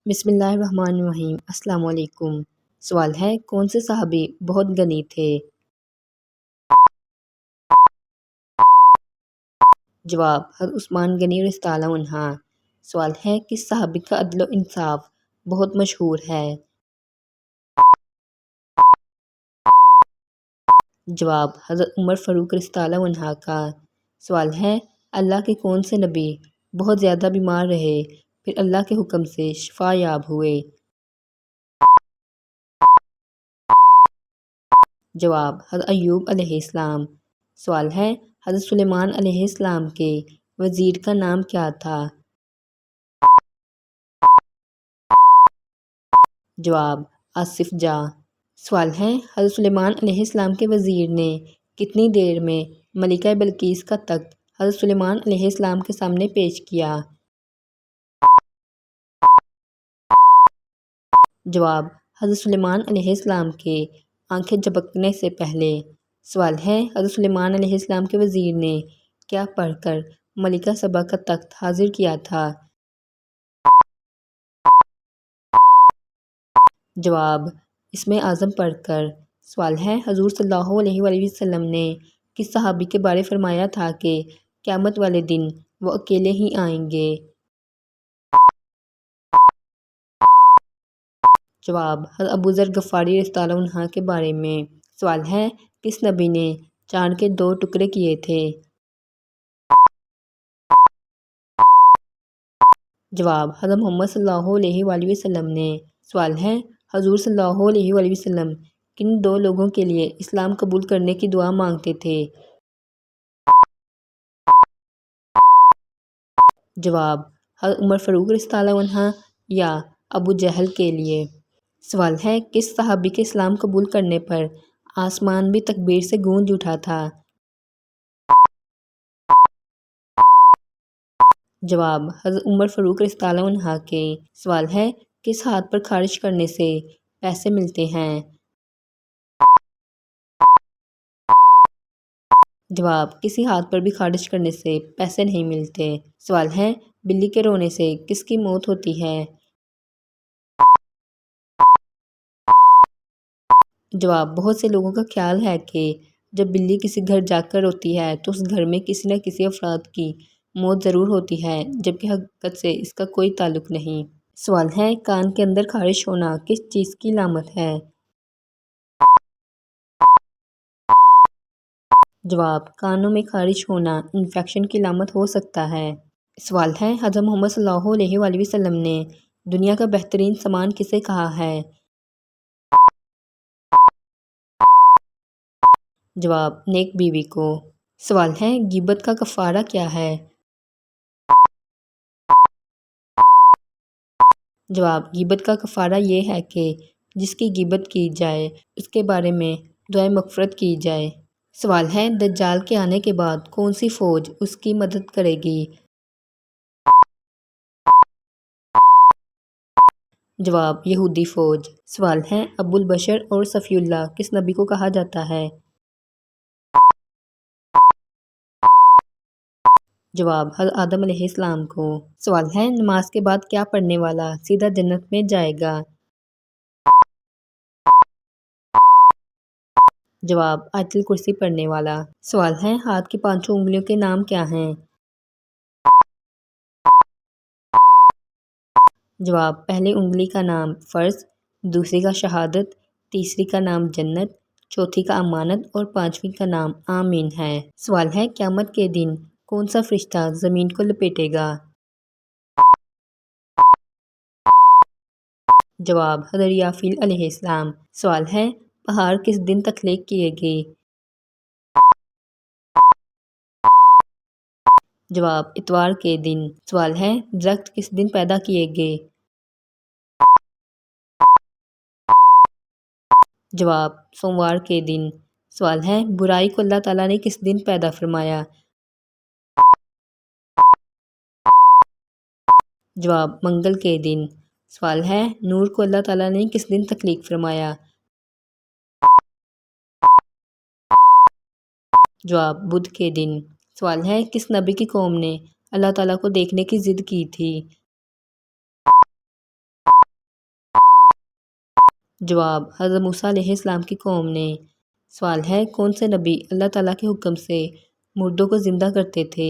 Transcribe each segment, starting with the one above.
بسم اللہ الرحمن الرحیم۔ السلام علیکم۔ سوال ہے، کون سے صحابی بہت غنی تھے؟ جواب، حضرت عثمان غنی رضی اللہ عنہ۔ سوال ہے، کس صحابی کا عدل و انصاف بہت مشہور ہے؟ جواب، حضرت عمر فاروق رضی اللہ عنہ کا۔ سوال ہے، اللہ کے کون سے نبی بہت زیادہ بیمار رہے پھر اللہ کے حکم سے شفا یاب ہوئے؟ جواب، حضرت ایوب علیہ السلام۔ سوال ہے، حضرت سلیمان علیہ السلام کے وزیر کا نام کیا تھا؟ جواب، آصف جاہ۔ سوال ہے، حضرت سلیمان علیہ السلام کے وزیر نے کتنی دیر میں ملکہ بلقیس کا تخت حضرت سلیمان علیہ السلام کے سامنے پیش کیا؟ جواب، حضرت سلیمان علیہ السلام کے آنکھیں جھپکنے سے پہلے۔ سوال ہے، حضرت سلیمان علیہ السلام کے وزیر نے کیا پڑھ کر ملکہ سبا کا تخت حاضر کیا تھا؟ جواب، اسم اعظم پڑھ کر۔ سوال ہے، حضور صلی اللہ علیہ وآلہ وسلم نے کس صحابی کے بارے فرمایا تھا کہ قیامت والے دن وہ اکیلے ہی آئیں گے؟ جواب، حضرت ابو ذر غفاری رضی اللہ عنہ کے بارے میں۔ سوال ہے، کس نبی نے چاند کے 2 ٹکڑے کیے تھے؟ جواب، حضرت محمد صلی اللہ علیہ وآلہ وسلم نے۔ سوال ہے، حضور صلی اللہ علیہ وآلہ وسلم کن 2 لوگوں کے لیے اسلام قبول کرنے کی دعا مانگتے تھے؟ جواب، حضرت عمر فاروق رضی اللہ عنہ یا ابو جہل کے لیے۔ سوال ہے، کس صحابی کے اسلام قبول کرنے پر آسمان بھی تکبیر سے گونج اٹھا تھا؟ جواب، حضرت عمر فاروق رضی اللہ عنہ کے۔ سوال ہے، کس ہاتھ پر خارش کرنے سے پیسے ملتے ہیں؟ جواب، کسی ہاتھ پر بھی خارش کرنے سے پیسے نہیں ملتے۔ سوال ہے، بلی کے رونے سے کس کی موت ہوتی ہے؟ جواب، بہت سے لوگوں کا خیال ہے کہ جب بلی کسی گھر جا کر روتی ہے تو اس گھر میں کسی نہ کسی افراد کی موت ضرور ہوتی ہے، جبکہ حقیقت سے اس کا کوئی تعلق نہیں۔ سوال ہے، کان کے اندر خارش ہونا کس چیز کی علامت ہے؟ جواب، کانوں میں خارش ہونا انفیکشن کی علامت ہو سکتا ہے۔ سوال ہے، حضرت محمد صلی اللہ علیہ وآلہ وسلم نے دنیا کا بہترین سامان کسے کہا ہے؟ جواب، نیک بیوی کو۔ سوال ہے، غیبت کا کفارہ کیا ہے؟ جواب، غیبت کا کفارہ یہ ہے کہ جس کی غیبت کی جائے اس کے بارے میں دعائے مغفرت کی جائے۔ سوال ہے، دجال کے آنے کے بعد کون سی فوج اس کی مدد کرے گی؟ جواب، یہودی فوج۔ سوال ہے، ابو البشر اور صفی اللہ کس نبی کو کہا جاتا ہے؟ جواب، حضرت آدم علیہ السلام کو۔ سوال ہے، نماز کے بعد کیا پڑھنے والا سیدھا جنت میں جائے گا؟ جواب، آیت الکرسی پڑھنے والا۔ سوال ہے، ہاتھ کی 5 انگلیوں کے نام کیا ہیں؟ جواب، پہلی انگلی کا نام فرض، دوسری کا شہادت، تیسری کا نام جنت، چوتھی کا امانت اور 5ویں کا نام آمین ہے۔ سوال ہے، قیامت کے دن کون سا فرشتہ زمین کو لپیٹے گا؟ جواب، حضرت اسرافیل علیہ السلام۔ سوال ہے، پہاڑ کس دن تخلیق کیے گئے؟ جواب، اتوار کے دن۔ سوال ہے، درخت کس دن پیدا کیے گئے؟ جواب، سوموار کے دن۔ سوال ہے، برائی کو اللہ تعالیٰ نے کس دن پیدا فرمایا؟ جواب، منگل کے دن۔ سوال ہے، نور کو اللہ تعالیٰ نے کس دن تخلیق فرمایا؟ جواب، بدھ کے دن۔ سوال ہے، کس نبی کی قوم نے اللہ تعالیٰ کو دیکھنے کی ضد کی تھی؟ جواب: حضرت موسیٰ علیہ السلام کی قوم نے۔ سوال ہے: کون سے نبی اللہ تعالیٰ کے حکم سے مردوں کو زندہ کرتے تھے؟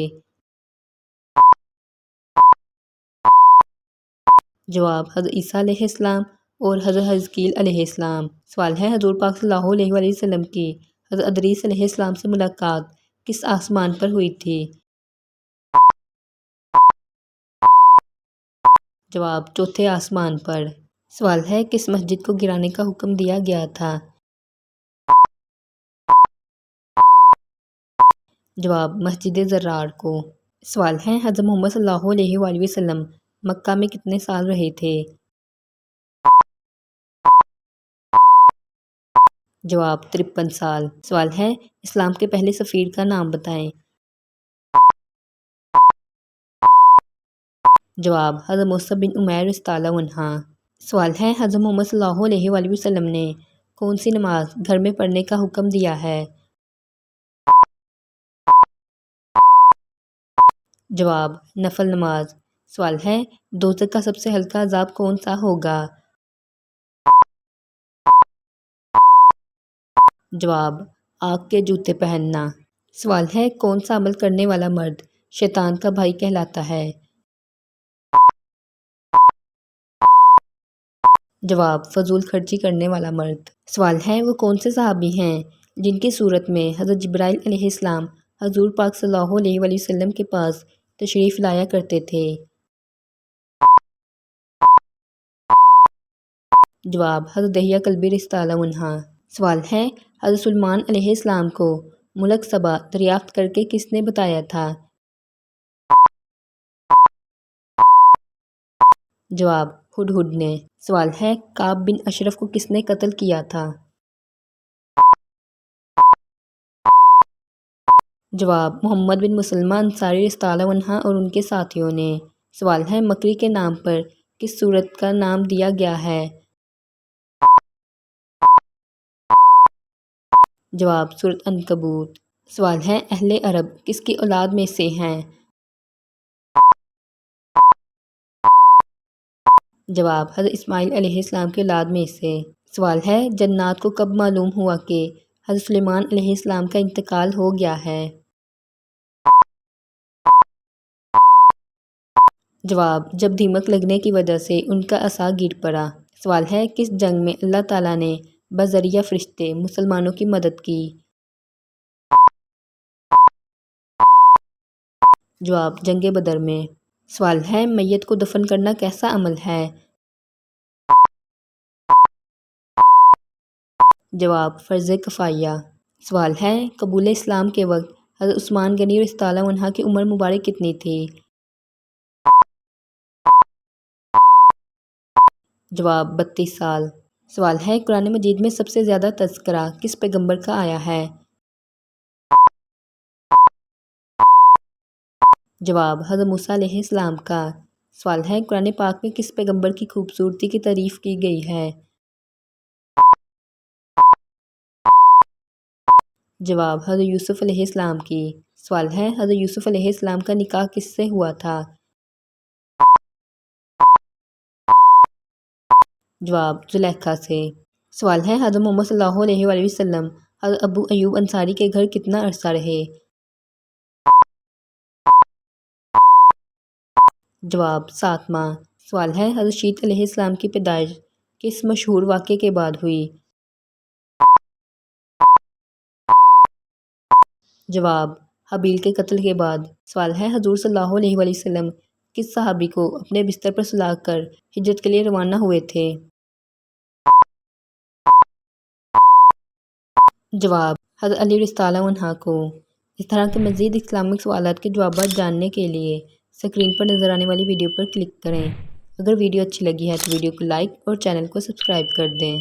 جواب: حضرت عیسیٰ علیہ السلام اور حضرت حزقیل علیہ السلام۔ سوال ہے: حضور پاک صلی اللہ علیہ وآلہ وسلم کی حضرت ادریس علیہ السلام سے ملاقات کس آسمان پر ہوئی تھی؟ جواب: چوتھے آسمان پر۔ سوال ہے: کس مسجد کو گرانے کا حکم دیا گیا تھا؟ جواب: مسجد زرار کو۔ سوال ہے: حضرت محمد صلی اللہ علیہ وآلہ وسلم مکہ میں کتنے سال رہے تھے؟ جواب: 53 سال۔ سوال ہے: اسلام کے پہلے سفیر کا نام بتائیں۔ جواب: حضرت مصعب بن عمیر رضی اللہ عنہ۔ سوال ہے: حضرت محمد صلی اللہ علیہ وآلہ وسلم نے کون سی نماز گھر میں پڑھنے کا حکم دیا ہے؟ جواب: نفل نماز۔ سوال ہے: دوزخ کا سب سے ہلکا عذاب کون سا ہوگا؟ جواب: آگ کے جوتے پہننا۔ سوال ہے: کون سا عمل کرنے والا مرد شیطان کا بھائی کہلاتا ہے؟ جواب: فضول خرچی کرنے والا مرد۔ سوال ہے: وہ کون سے صحابی ہیں جن کی صورت میں حضرت جبرائیل علیہ السلام حضور پاک صلی اللہ علیہ وآلہ وسلم کے پاس تشریف لایا کرتے تھے؟ جواب: حضرت دحیہ کلبی رضی اللہ عنہ۔ سوال ہے: حضرت سلیمان علیہ السلام کو ملک سبا دریافت کر کے کس نے بتایا تھا؟ جواب: ہدہد نے۔ سوال ہے: کعب بن اشرف کو کس نے قتل کیا تھا؟ جواب: محمد بن مسلمہ انصاری رضی اللہ عنہ اور ان کے ساتھیوں نے۔ سوال ہے: مکری کے نام پر کس سورت کا نام دیا گیا ہے؟ جواب: سورۃ عنکبوت۔ سوال ہے: اہل عرب کس کی اولاد میں سے ہیں؟ جواب: حضرت اسماعیل علیہ السلام کی اولاد میں سے۔ سوال ہے: جنات کو کب معلوم ہوا کہ حضرت سلیمان علیہ السلام کا انتقال ہو گیا ہے؟ جواب: جب دیمک لگنے کی وجہ سے ان کا عصا گر پڑا۔ سوال ہے: کس جنگ میں اللہ تعالیٰ نے بذریعہ فرشتے مسلمانوں کی مدد کی؟ جواب: جنگ بدر میں۔ سوال ہے: میت کو دفن کرنا کیسا عمل ہے؟ جواب: فرض کفایہ۔ سوال ہے: قبول اسلام کے وقت حضرت عثمان غنی رضی اللہ عنہ کی عمر مبارک کتنی تھی؟ جواب: 32 سال۔ سوال ہے: قرآن مجید میں سب سے زیادہ تذکرہ کس پیغمبر کا آیا ہے؟ جواب: حضرت موسیٰ علیہ السلام کا۔ سوال ہے: قرآن پاک میں کس پیغمبر کی خوبصورتی کی تعریف کی گئی ہے؟ جواب: حضرت یوسف علیہ السلام کی۔ سوال ہے: حضرت یوسف علیہ السلام کا نکاح کس سے ہوا تھا؟ جواب: زلیخا سے۔ سوال ہے: حضرت محمد صلی اللہ علیہ وآلہ وسلم حضرت ابو ایوب انصاری کے گھر کتنا عرصہ رہے؟ جواب: 7 ماہ۔ سوال ہے: حضرت شیت علیہ السلام کی پیدائش کس مشہور واقعے کے بعد ہوئی؟ جواب: حابیل کے قتل کے بعد۔ سوال ہے: حضور صلی اللہ علیہ وآلہ وسلم کس صحابی کو اپنے بستر پر سلا کر ہجرت کے لیے روانہ ہوئے تھے؟ جواب: حضرت علی رضی اللہ عنہ کو۔ اس طرح کے مزید اسلامک سوالات کے جوابات جاننے کے لیے سکرین پر نظر آنے والی ویڈیو پر کلک کریں۔ اگر ویڈیو اچھی لگی ہے تو ویڈیو کو لائک اور چینل کو سبسکرائب کر دیں۔